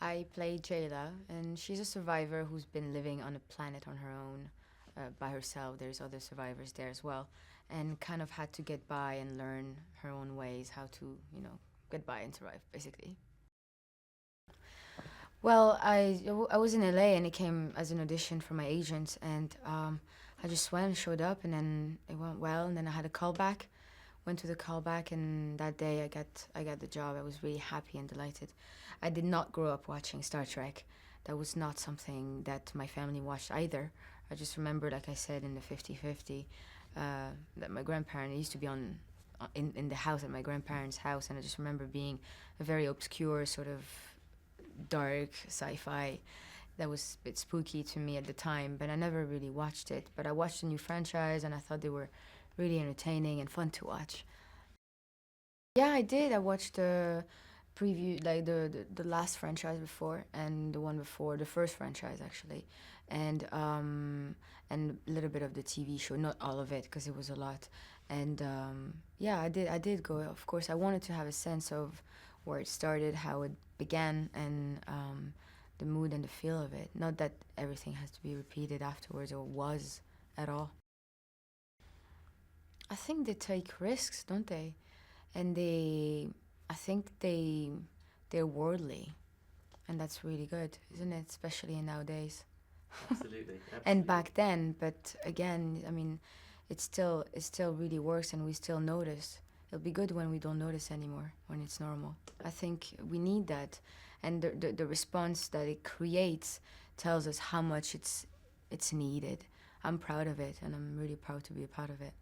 I play Jayla, and she's a survivor who's been living on a planet on her own, by herself. There's other survivors there as well, and kind of had to get by and learn her own ways, how to, get by and survive, basically. Well, I was in LA and it came as an audition for my agent, and I just went, showed up, and then it went well, and then I had a callback. Went to the callback, and that day I got the job. I was really happy and delighted. I did not grow up watching Star Trek. That was not something that my family watched either. I just remember, like I said, in the 50-50, that my grandparents used to be on in the house at my grandparents' house, and I just remember being a very obscure sort of dark sci-fi that was a bit spooky to me at the time, but I never really watched it. But I watched the new franchise and I thought they were really entertaining and fun to watch. Yeah, I did. I watched the preview, like the last franchise before and the one before, the first franchise actually, and a little bit of the TV show, not all of it because it was a lot. And yeah, I did go. Of course, I wanted to have a sense of where it started, how it began, and the mood and the feel of it. Not that everything has to be repeated afterwards or was at all. I think they take risks, don't they? And I think they're worldly, and that's really good, isn't it? Especially in nowadays. Absolutely, And absolutely. back then, but again, I mean, it still really works, and we still notice. It'll be good when we don't notice anymore, when it's normal. I think we need that, and the response that it creates tells us how much it's needed. I'm proud of it, and I'm really proud to be a part of it.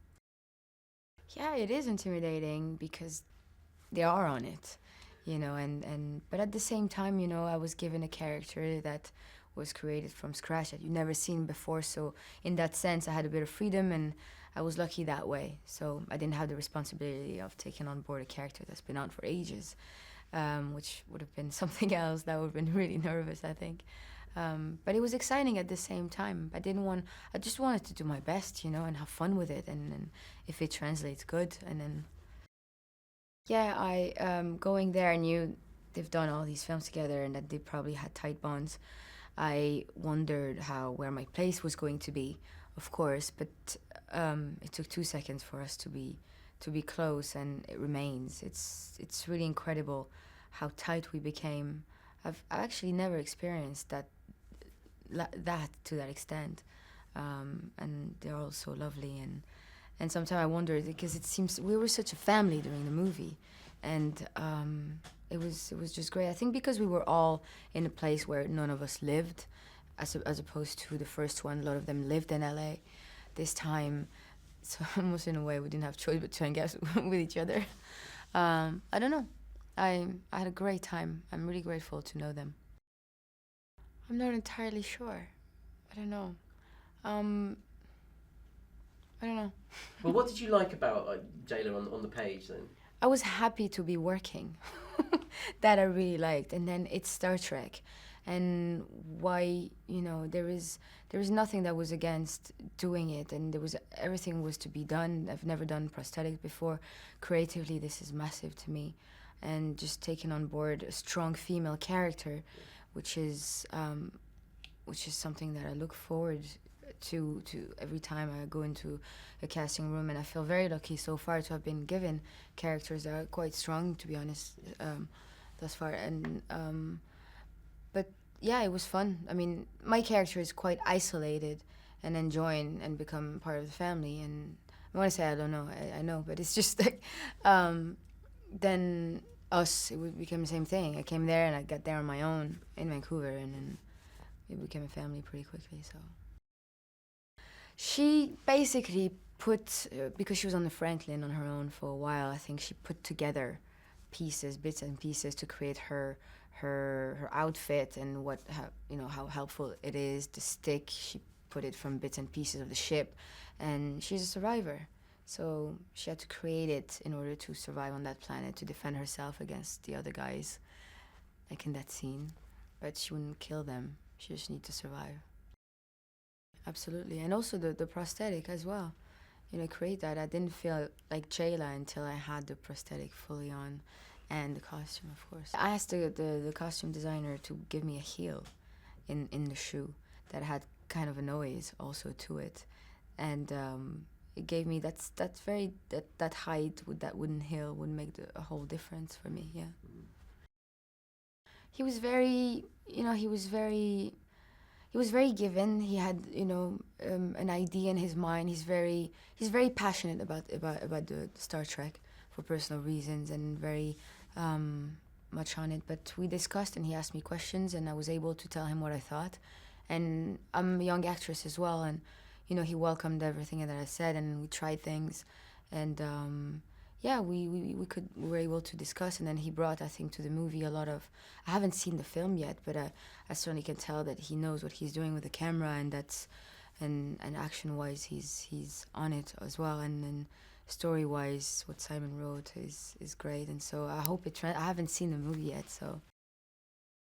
Yeah, it is intimidating because they are on it, and but at the same time, I was given a character that was created from scratch that you've never seen before. So in that sense, I had a bit of freedom, and I was lucky that way. So I didn't have the responsibility of taking on board a character that's been out for ages, which would have been something else that would have been really nervous, I think. But it was exciting at the same time. I just wanted to do my best, and have fun with it, and if it translates good, and then yeah, I going there, I knew they've done all these films together and that they probably had tight bonds. I wondered how where my place was going to be, of course, but it took 2 seconds for us to be close, and it remains. It's really incredible how tight we became. I actually never experienced that to that extent, and they're all so lovely, and sometimes I wonder because it seems we were such a family during the movie, and it was just great. I think because we were all in a place where none of us lived, as opposed to the first one, a lot of them lived in LA. This time, so almost in a way we didn't have choice but to hang out with each other. I don't know. I had a great time. I'm really grateful to know them. I'm not entirely sure. I don't know. Um, I don't know. Well, what did you like about Jayla on the page then? I was happy to be working. That I really liked. And then it's Star Trek. And why, there is nothing that was against doing it, and everything was to be done. I've never done prosthetics before. Creatively, this is massive to me. And just taking on board a strong female character, which is something that I look forward to every time I go into a casting room, and I feel very lucky so far to have been given characters that are quite strong, to be honest, thus far. And but yeah, it was fun. I mean, my character is quite isolated, and then join and become part of the family. And when I say I don't know, I know, but it's just like then us, it would become the same thing. I came there and I got there on my own in Vancouver, and then we became a family pretty quickly. So she basically put, because she was on the Franklin on her own for a while, I think she put together bits and pieces to create her outfit, and how helpful it is. The stick, she put it from bits and pieces of the ship, and she's a survivor. So she had to create it in order to survive on that planet, to defend herself against the other guys, like in that scene. But she wouldn't kill them. She just need to survive. Absolutely, and also the prosthetic as well. Create that. I didn't feel like Jayla until I had the prosthetic fully on, and the costume, of course. I asked the costume designer to give me a heel in the shoe that had kind of a noise also to it, and it gave me that height with that wooden heel would make a whole difference for me. Yeah. He was very, he was very given. He had, an idea in his mind. He's very passionate about the Star Trek for personal reasons, and very much on it. But we discussed, and he asked me questions, and I was able to tell him what I thought. And I'm a young actress as well, and he welcomed everything that I said, and we tried things, and yeah, we were able to discuss, and then he brought, I think, to the movie a lot of. I haven't seen the film yet, but I certainly can tell that he knows what he's doing with the camera, and and action-wise, he's on it as well, and story-wise, what Simon wrote is great, and so I hope I haven't seen the movie yet, so